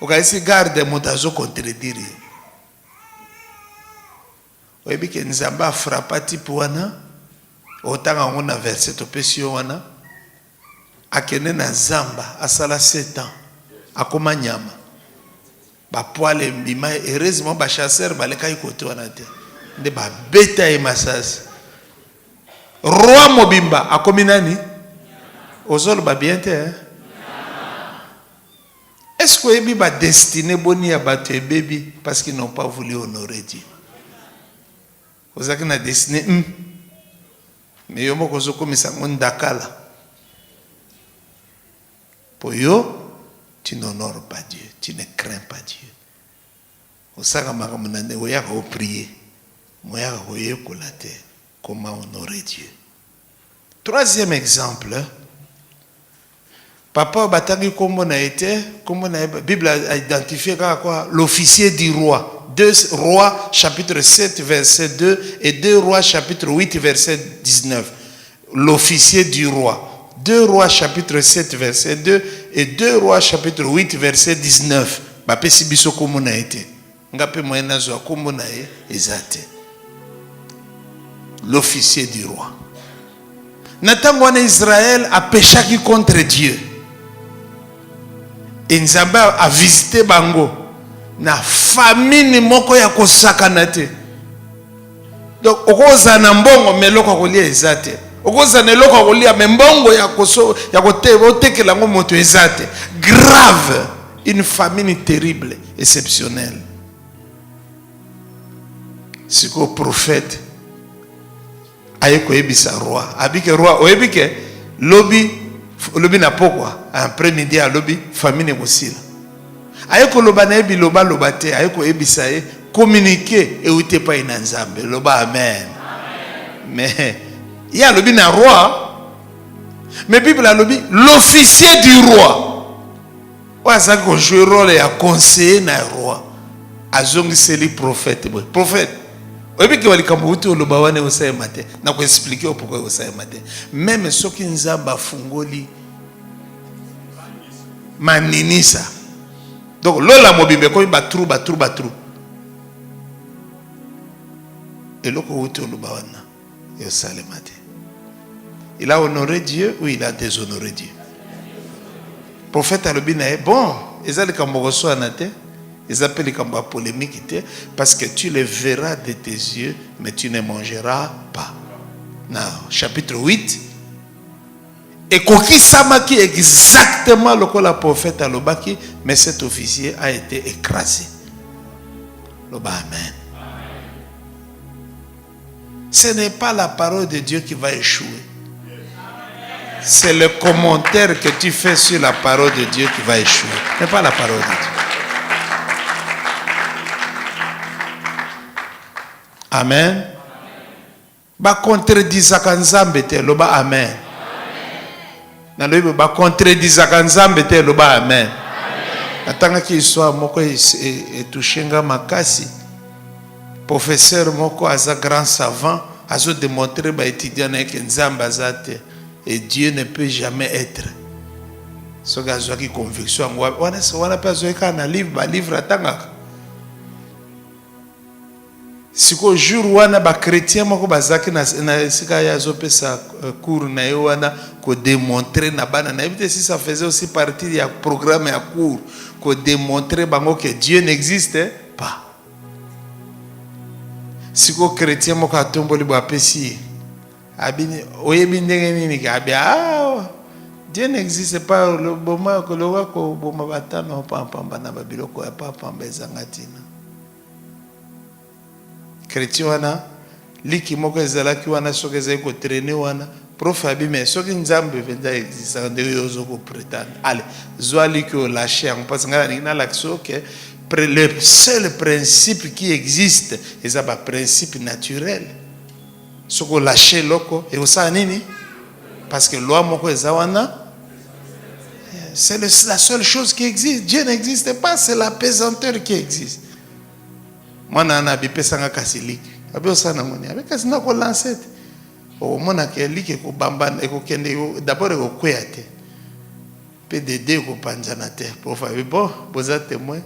Okaisi garde motazo contredire. Obi ke nzamba frappa tipo wana. Otanga ngona verset topesio wana. Akene na zamba asala 7 ans. Akoma nyama. Ba poale mbima heureusement ba chasseur baleka ikoto wana te. Nde ba beta e masasi. Roi mobimba akomi nani? Ozolo ba bien te hein? Est-ce que ebi ba destiné boni ya bato e baby parce qu'ils n'ont pas voulu honorer Dieu? Ozaki na destiné mais yo moko zo komisa ndakala. Pour yo, tu n'honores pas Dieu, tu ne crains pas Dieu. Osaka makamunande oyaka o prier. Moyaka oye kolate. Comment honorer Dieu? Troisième exemple. Papa Batangi kombo na été, Bible a identifié quoi? L'officier du roi. 2 Rois chapitre 7 verset 2 et 2 Rois chapitre 8 verset 19. L'officier du roi. 2 Rois chapitre 7 verset 2 et 2 Rois chapitre 8 verset 19. Bapesi biso kombo na été. Ngape moyena zo kombo na ezate. L'officier du roi. Natango en Israël a péché contre Dieu. Et Nzambe a visité bango. Na famine moko ya kosakana te. Donc okoza na mbongo meloko kolia ezate. Okoza na eloko kolia mbongo ya koso ya kote otekela ngo moto ezate. Grave, une famine terrible, exceptionnelle. C'est que prophète ayeko ebisa roi. Abike roi, oyebike lobi na pokwa. Après-midi à lobby famine kosila. Ayeko loba na ebi loba te, ayeko ebisa e communiquer et ouite pas ina nzambe. Loba amen. Mais il y a lobi na roi. Mais Bible a lobi l'officier du roi. Oza ko jouer rôle ya conseiller na roi. Azongi seli prophète. Prophète. Oyebi ke walikambo uti oloba wane osayema te. Na ko expliquer pourquoi osayema te. Même soki nzamba fungoli maninisa. Donc lola mobimbe ko ba trou. Et loko uti oloba wana yo salema te. Il a honoré Dieu ou il a déshonoré Dieu? Prophète alobina est bon, ezali kambo so anate. Ils appellent les combats polémiques parce que tu les verras de tes yeux, mais tu ne mangeras pas. Now, chapitre 8 Et Samaki exactement le que la prophète Alobaki, mais cet officier a été écrasé. Amen. Ce n'est pas la parole de Dieu qui va échouer. C'est le commentaire que tu fais sur la parole de Dieu qui va échouer. Ce n'est pas la parole de Dieu. Amen. Ba contredisaka nzambe te loba amen. Na lobi ba contredisaka nzambe te loba amen. Atanga ki histoire moko etushenga makasi. Professeur moko aza grand savant azo démontrer ba étudiant na ke nzambe azate et Dieu ne peut jamais être. So gazo ki conviction wana pa zo ka na livre atanga. Siko jour wana ba chrétien moko bazaki na sika ya zopesa cours na yo wana ko démontrer na bana na éviter si ça faisait aussi partie du programme ya cours ko démontrer bango que Dieu n'existe pas. Siko chrétien moko atomboli ba pesi abini oyebi ndenge nini ka bia Dieu n'existe pas le boma ko loka ko boma batano pamba na babiloko ya papa mbezanga tina. Chrétien wana liki moko ezalaki wana soki ezali ko traîner wana prof abime soki nzambe venda existe ndenge yozo ko prétendre allez zwa liki o lâcher en parce que na l'action que le seul principe qui existe est un principe naturel soko lâcher loko et osa nini parce que loi moko ezawana c'est la seule chose qui existe. Dieu n'existe pas, c'est la pesanteur qui existe. Moi nana bipesanga kasilik abio sana moni avec kasina ko lancer o mona ke like ko bamba e ko kende d'abord ko kwete PDD ko panjana te pour faire bon vous êtes témoin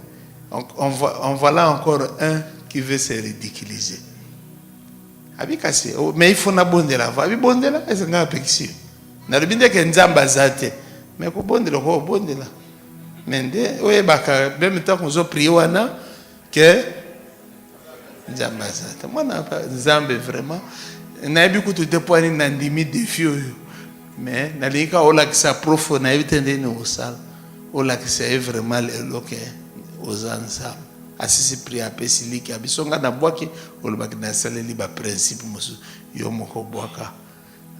on voilà encore un qui veut se ridiculiser abi kasi mais il faut na bondela va bi bondela esenga pexi na lebinde ke nzamba zate mais ko bondela mende oye baka même temps qu'on zo prier wana que Nzambazata. Moi, Nzambe vraiment. Nabi kutu te poani nandimi défi oyo. Mais nalika ola ki sa profo na ebitende ni osal. Ola ki sa vraiment le que ozansa. Asisi priya pesi liki abisonga na bwaki olobaki na saleli ba principe musu yo moko bwaka.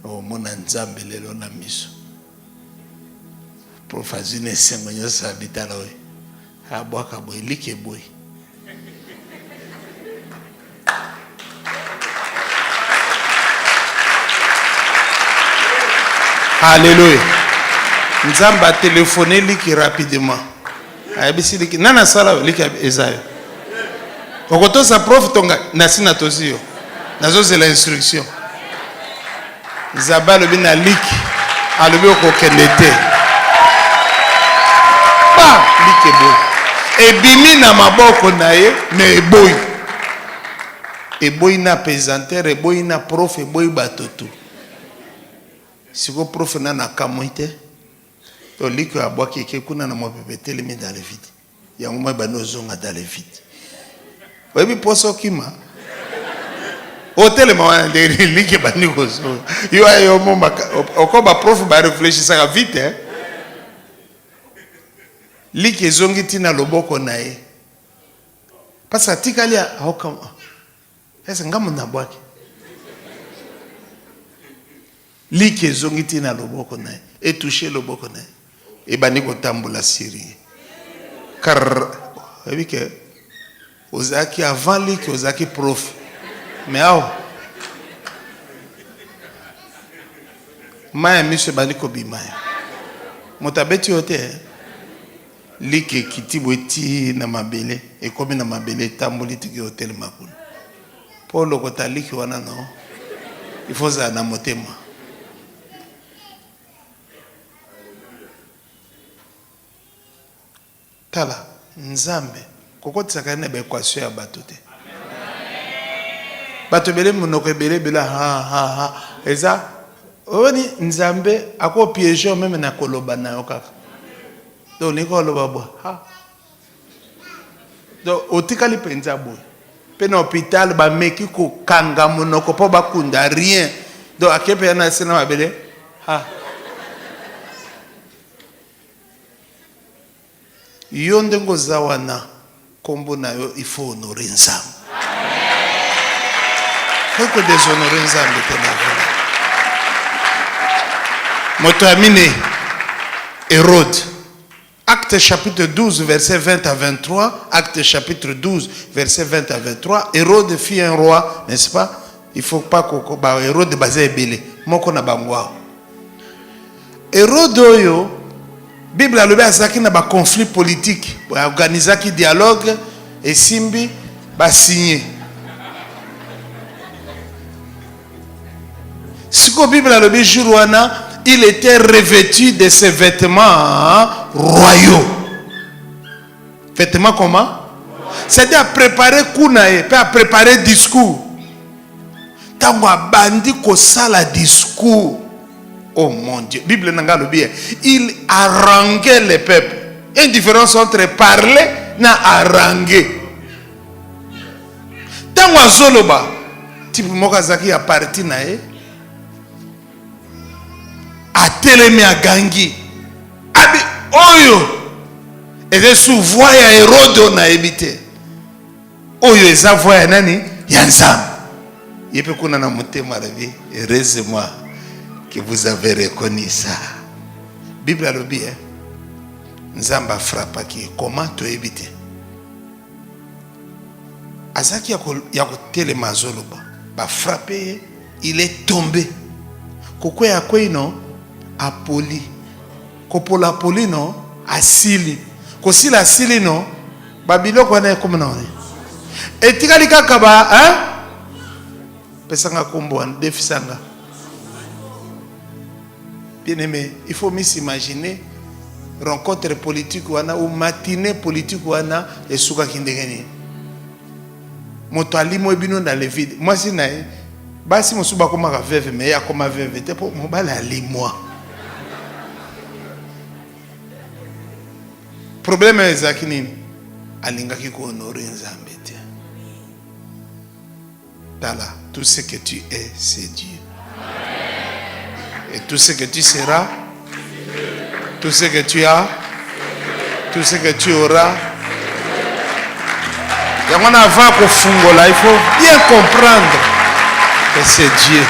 O mona Nzambe lelo na miso. Profazine sengo nyosa bitala oyo. Ha bwaka boy liki boy. Alléluia. Nzamba téléphoné liki rapidement. Ayebisi liki nana sala liki ezayo. Okoto sa prof tonga nasina tozio. Nazo c'est l'instruction. Zaba le bina liki alobi okokendete. Ba liki boy. Ebimi na maboko na ye mais eboy. Eboy na pesanteur, eboy na prof, eboy batoto. Si vous prof na kamoite to liko abwaki ke kuna na mopepetele mi dans le vide ya ngoma bano zonga dans le vide webi poso kima hotel ma wana de like bani ko zo yo ayo moma okoba prof ba réfléchir ça vite hein like zongi tina loboko na ye parce que tikali akoma ese ngamu na bwaki Like zongiti na loboko na et toucher loboko na et bani ko tambola siri car oui que ozaki avant like ozaki prof mais aw maya miso bani ko bimaya motabeti ote like kitiboti na mabele et comme na mabele tamboli tiki hotel makuna pour le kota like wana no il faut ça na motema. Tala Nzambe kokotisa kana ba equation ya bato te bato bele monoko ebele bela ha eza oni Nzambe ako piéger même na koloba na yo kaka donc ni ko loba bo ha donc otikali penza boy pe na hôpital ba meki ko kanga monoko po bakunda rien donc akepe na sena mabele ha yo ndengo zawana kombo na yo il faut honorer nzambe. Faut que déshonorer nzambe tena. Moto amine Hérode. Acte chapitre 12 verset 20 à 23. Acte chapitre 12 verset 20 à 23. Hérode fit un roi, n'est-ce pas? Il faut pas que Hérode basé belé. Moko na bangwa. Hérode oyo Bible a azaki na ba conflit politique, ba organiser dialogue et simbi ba signer. Siko Bible a le jour wana, il était revêtu de ses vêtements royaux. Vêtements comment? C'est-à-dire à préparer kunae, puis à préparer discours. Tango bandi ko sala discours. Oh mon Dieu, Bible nanga le bien. Il haranguait les peuples. Il y a une différence entre parler et haranguer. Tango azoloba, type mokazaki a parti nae. A telemi a gangi. Abi oyo. Et sous voix ya Hérode na ebité. Oyo eza voix ya nani? Ya Nzambe. Yepe kuna na motema la vie. Heureusement que vous avez reconnu ça. Bible a le bien. Nzambe a frappé qui. Comment tu éviter? Azaki ya telema zoloba. Ba frappé, il est tombé. Koko ya kwe non? Apoli. Kopola poli non? Asili. Kosila asili non? Babilo kwa na comme non. Etikali kaka ba, hein? Pesanga kombo an defisanga. Bien aimé, il faut s'imaginer rencontre politique wana ou matinée politique wana et souka kindegeni. Moto alimo ebino dans le vide. Moi si na basi mosuba koma ka veve mais ya koma veve te pour mobala ali moi. Problème ezaki nini? Alingaki ko honorer Nzambe te. Tala, tout ce que tu es, c'est Dieu. Et tout ce que tu seras, tout ce que tu as, tout ce que tu auras. Il y a un avant qu'au fungo là, il faut bien comprendre que c'est Dieu.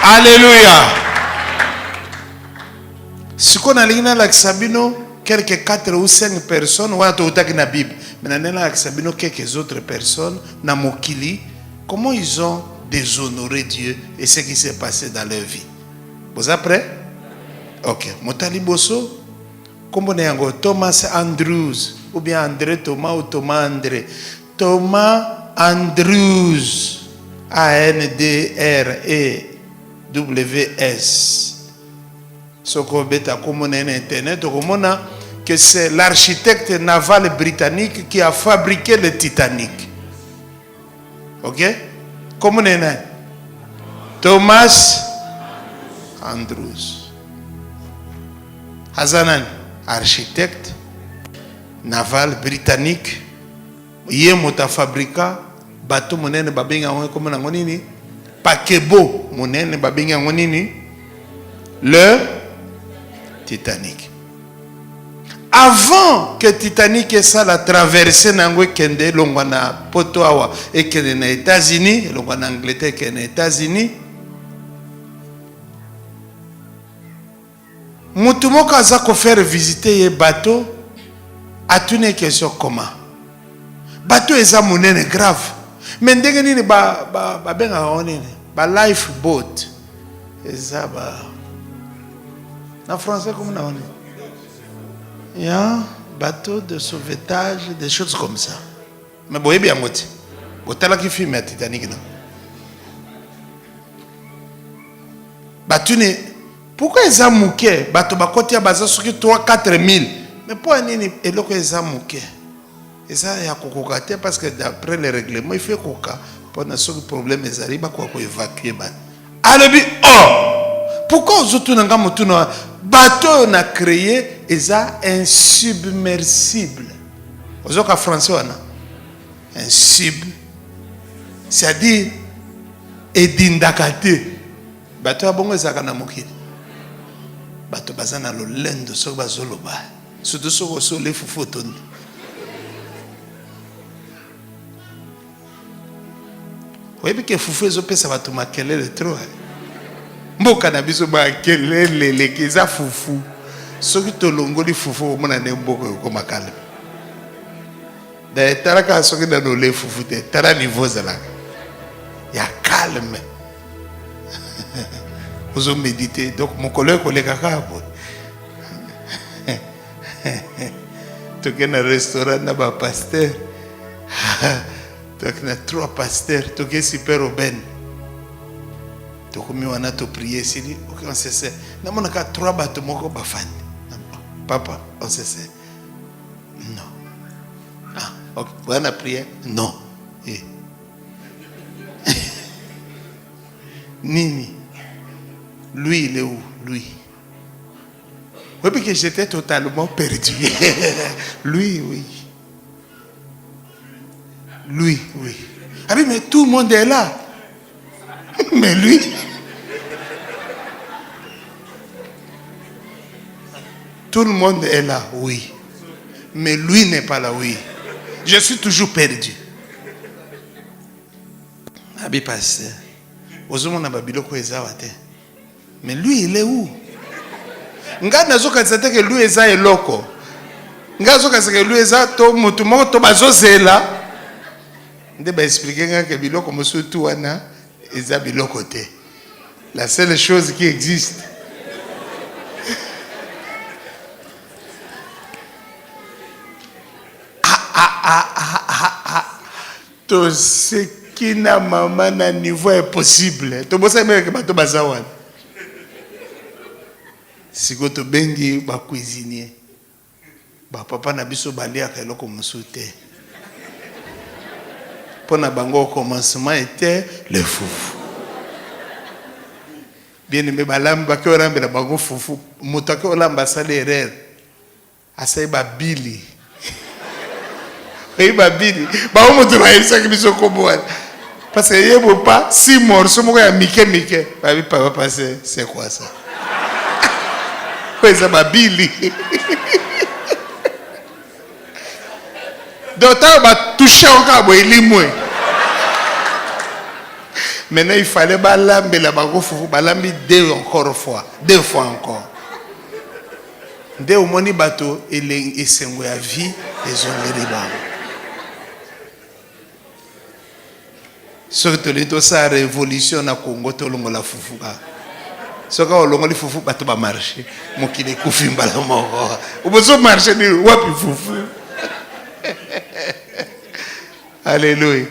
Alléluia. Ce qu'on a dit dans la Sabino, quelques 4 ou 5 personnes, on a tout dans la Bible. Mais dans la Sabino, quelques autres personnes, dans Mokili, comment ils ont déshonoré Dieu et ce qui s'est passé dans leur vie. Vous êtes prêts? Ok. Motali Bosso, comment on est Thomas Andrews, ou bien André Thomas ou Thomas André. Thomas Andrews, A-N-D-R-E-W-S. Ce qu'on bêta comme on est sur Internet, on que c'est l'architecte naval britannique qui a fabriqué le Titanic. Ok? Comment on est là? Thomas Andrews. Hazanan, architecte naval britannique. Yé mota fabrica bateau monene babenga comme na ngonini. Pakebo monene babenga ngonini. Le Titanic. Avant que Titanic ait ça la traversée n'angwe kende longwana poto awa et kende na États-Unis, longwana Angleterre kende na États-Unis. Mutu moko aza ko faire visiter ye bateau a une question comment. Bateau eza monene grave. Mais ndenge nini ba benga onene ba life boat eza ba en français comment on dit? Il y a un bateau de sauvetage, des choses comme ça. Mais bon, bien moti. Botala qui filme Titanic non. Bateau ne pourquoi ils ont mouké? Bateau bakoti ya baza sur 3-4 000. Mais pourquoi nini eloko ils ont mouké? Et ça y a kokokate parce que d'après les règlements il fait koka pendant ce problème ils arrivent quoi ko évacuer ba. Alobi oh pourquoi aux autres n'anga motuna bateau on a créé eza insubmersible. Aux autres français on a un sub c'est-à-dire edindakate bateau bongo eza kana mokili. bato bazana lolendo soki bazoloba surtout soki osole fufu otondi. Oyebi ke fufu ezopesa bato makelele trop. Mboka na biso makelele leki eza fufu. Soki tolongoli fufu omona ne mboka ekoma kalme. Da talaka soki na nole fufu te tala niveau zalaka. Ya calme. Vous méditer. Donc mon collègue kaka. Tu es dans un restaurant na ba pasteur. Tu as 3 pasteurs, tu es super aubaine. Tu as to prier ici, OK, on se sait. Na mona ka 3 bato moko ba fan. Papa, on se sait. Non. Ah, OK, on a prié. Non. Eh. Nini. Lui, il est où? Lui. Oui, parce que j'étais totalement perdu. Lui, oui. Lui, oui. Ah oui, mais tout le monde est là. Mais lui. Tout le monde est là, oui. Mais lui n'est pas là, oui. Je suis toujours perdu. Abi pasteur. Mais lui, il est où? Nga nazoka tsate que lui eza eloko. Nga zoka tsate que lui eza to mutu moko to bazozela. Nde ba expliquer nga que biloko mosutu wana eza biloko te. La seule chose qui existe. To ce qui na maman na niveau impossible. To bosa meke bato bazawana. Siko to bengi ba cuisinier. Ba papa na biso balia ka eloko mosusu te. Pona bango au commencement était le foufou. Bien aimé balamba ke orambe na bango foufou. Moto ke olamba salaire. Asai ba bili. Et ba bili. Ba moto na isa ki biso koboa. Parce que yebo pas 6 morceaux moko ya mike. Ba bi papa passer c'est quoi ça? Ça m'a bili. Donc, tu vas toucher encore à l'imoué. Maintenant, il fallait balamber la bagoufou, balamber 2 fois encore. Dès au moni bateau, il est essayé à vie, ils ont les ribans. Surtout les deux, ça révolution na Congo, tout le monde la foufouka. Soka olongoli fufu bato ba marché mokile kufimba la moko obozo marché ni wapi fufu. Alléluia.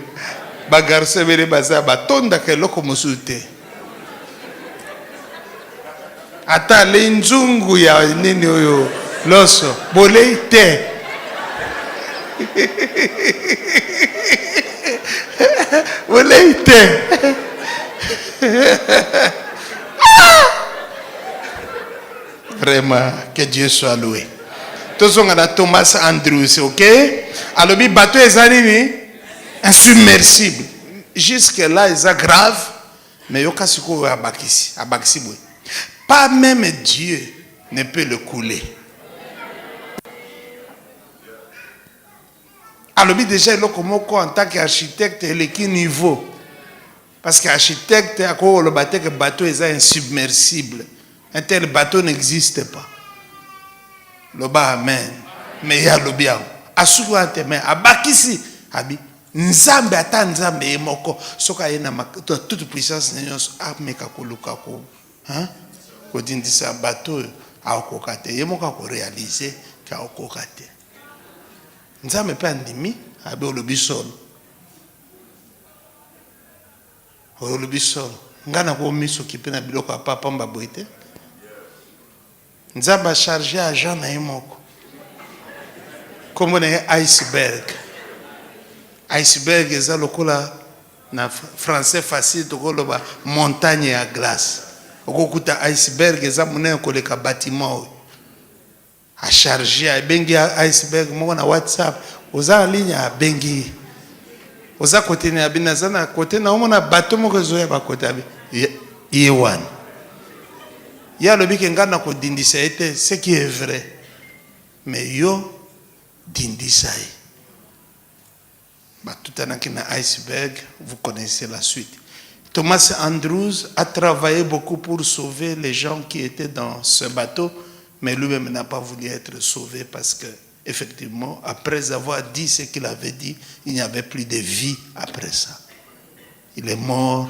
Ba garçon bele baza batonda ke loko mosute ata le nzungu ya nini oyo loso bolei te. Bolei te. Vraiment, que Dieu soit loué. Tous on a Thomas Andrews, ok? Alors, le bateau est insubmersible. Jusque-là, c'est grave. Mais il y a pas même Dieu ne peut le couler. Alors, déjà, il y a en tant qu'architecte, il est qui niveau? Parce qu'architecte, le bateau est insubmersible. Un tel bateau n'existe pas. Le bas amen. Mais il y a le bien. A souvent mais à bakisi abi nzambe ata nzambe emoko soka yena toute puissance n'yons ameka koluka ko hein ko dindisa bateau a okokate yemoka ko réaliser ka okokate nzambe pe ndimi abi olobisolo ngana ko miso kipena biloko papa mba boite. Nzamba chargé à Jean Naimoko. Comme on est iceberg. Iceberg, c'est le français facile, c'est montagne à glace. Okukuta iceberg, c'est un bâtiment. À charger, à bengi iceberg, moi na WhatsApp. Aux en ligne à bengi. Aux à côté na binazana côté na on a bateau mo réseau ya ba côté Yewan. Il y a le but qui est ce qui est vrai. Mais yo, dindisaï. Tout un iceberg, vous connaissez la suite. Thomas Andrews a travaillé beaucoup pour sauver les gens qui étaient dans ce bateau, mais lui-même n'a pas voulu être sauvé parce que, effectivement, après avoir dit ce qu'il avait dit, il n'y avait plus de vie après ça. Il est mort.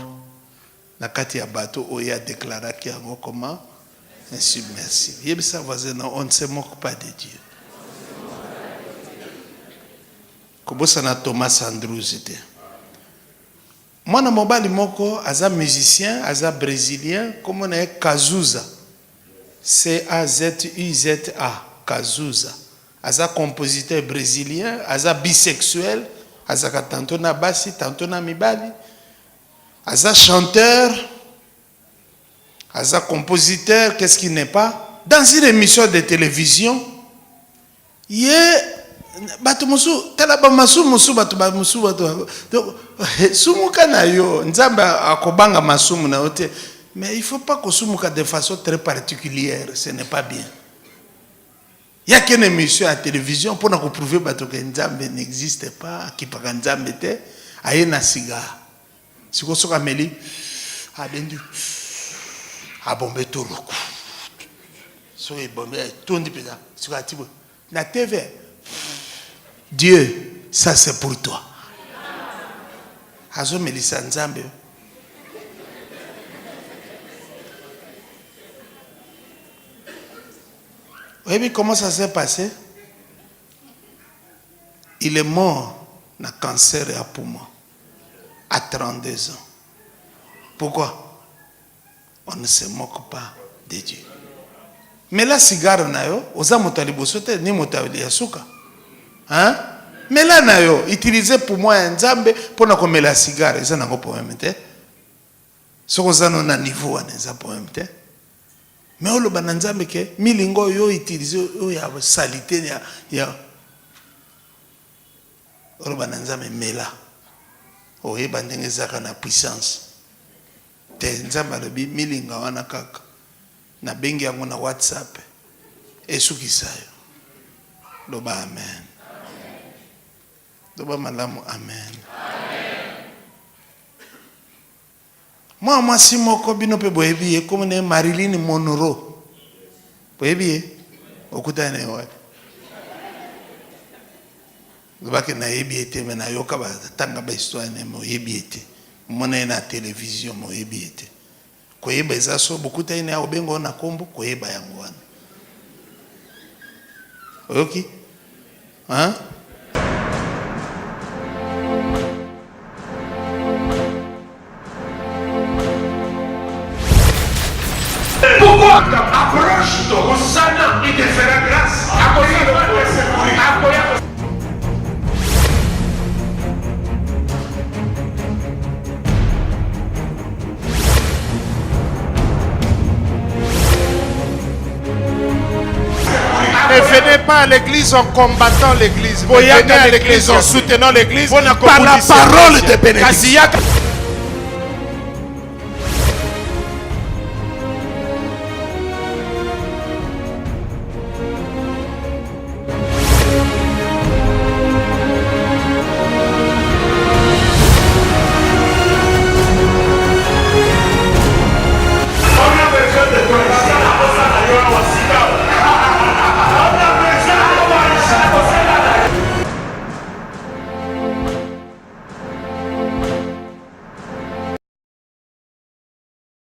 Nakati ya bateau, il a déclaré qu'il y a comment insubmersible. On ne se moque pas de Dieu. Comment ça na Thomas Andrews était? Moi, na mobali moko, aza musicien, aza brésilien, comme on est Cazuza. C-A-Z-U-Z-A. Cazuza. Aza compositeur brésilien, aza bisexuel, aza tantôt na basi, tantôt na mibali. Aza chanteur, aza compositeur, qu'est-ce qu'il n'est pas? Dans une émission de télévision, il est batu musu tala ba masu musu batu ba musu batu sumuka na yo nzamba akobanga masumu na yote, mais il faut pas que sumuka de façon très particulière, ce n'est pas bien. Il y a qu'une émission à télévision pour nous prouver que nzambe n'existe pas, qui pas nzambe te ayena cigare si ko soka meli abendu abombe toloko so e bombe tondi peza sur atibo na TV. Dieu, ça c'est pour toi. Azo Melissa Nzambe. Vous voyez comment ça s'est passé? Il est mort d'un cancer à poumon à 32 ans. Pourquoi? On ne se moque pas de Dieu. Mais la cigare na yo, oza motali bosote ni motali yasuka. Hein? Mais là, nayo, utilisé pour moi un nzambe pour na komela la cigare, ça n'a pas problème te. Ce qu'on a na niveau na ça problème te. Mais on le ban nzambe ke milingo yo utilisé yo ya salité ya on le ban nzambe mela. O e bandenge zaka na puissance. Te nzamba le bi milinga wana kaka. Na bengi yango na WhatsApp. Esuki sayo. Loba amen. Doba malamu amen. Moi si moko bino pe boyebi comme ne Marilyn Monroe. Boyebi okuta ne wa. Doba ke na yebi ete mena yoka ba tanga ba histoire ne mo yebi ete. Mona na télévision mo yebi ete. Koyeba eza so bokuta ine obengo na kombo koyeba yango wana. Oyoki? Hein? Pourquoi approche-toi au Sana, il te fera grâce. Ne venez pas à l'église en combattant l'église. Venez à l'église en soutenant l'église par la parole de bénédiction.